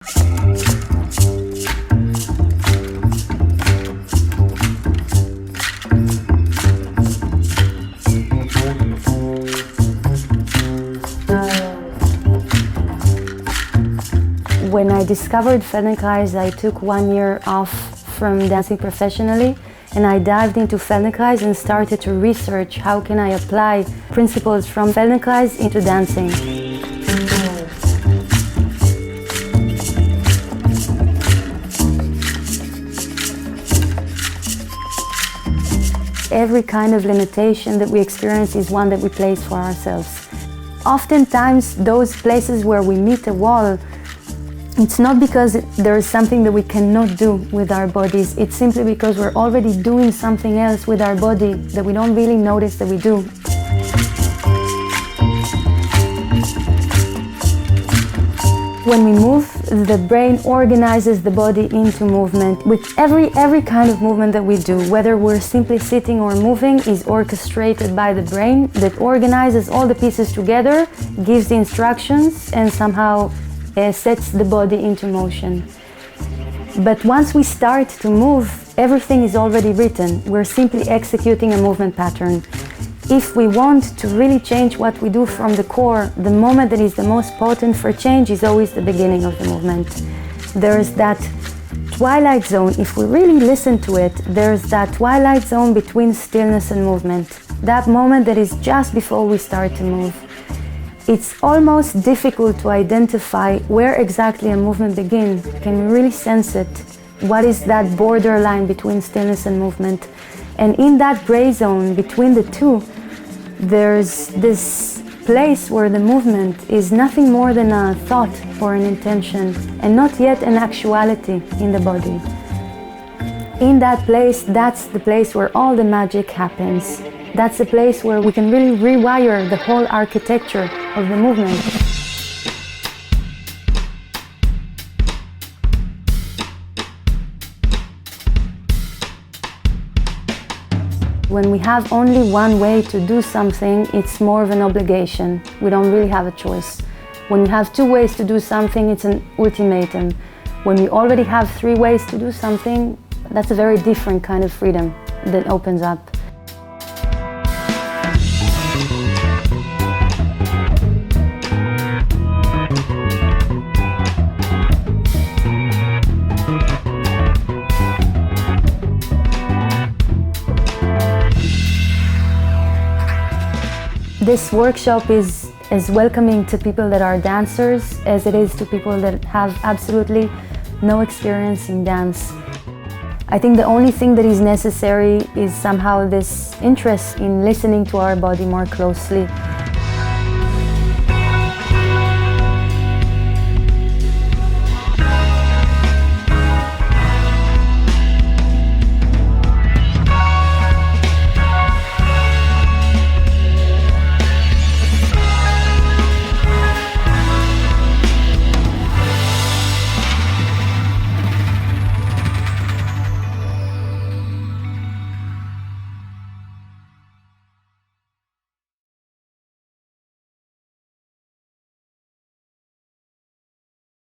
When I discovered Feldenkrais, I took 1 year off from dancing professionally, and I dived into Feldenkrais and started to research how can I apply principles from Feldenkrais into dancing. Every kind of limitation that we experience is one that we place for ourselves. Oftentimes, those places where we meet a wall, it's not because there is something that we cannot do with our bodies. It's simply because we're already doing something else with our body that we don't really notice that we do. When we move, the brain organizes the body into movement. With every kind of movement that we do, whether we're simply sitting or moving, is orchestrated by the brain that organizes all the pieces together, gives the instructions, and somehow sets the body into motion. But once we start to move, everything is already written. We're simply executing a movement pattern. If we want to really change what we do from the core, the moment that is the most potent for change is always the beginning of the movement. There's that twilight zone. If we really listen to it, there's that twilight zone between stillness and movement. That moment that is just before we start to move. It's almost difficult to identify where exactly a movement begins. Can we really sense it? What is that borderline between stillness and movement? And in that gray zone between the two, there's this place where the movement is nothing more than a thought or an intention, and not yet an actuality in the body. In that place, that's the place where all the magic happens. That's the place where we can really rewire the whole architecture of the movement. When we have only one way to do something, it's more of an obligation. We don't really have a choice. When we have two ways to do something, it's an ultimatum. When we already have 3 ways to do something, that's a very different kind of freedom that opens up. This workshop is as welcoming to people that are dancers as it is to people that have absolutely no experience in dance. I think the only thing that is necessary is somehow this interest in listening to our body more closely.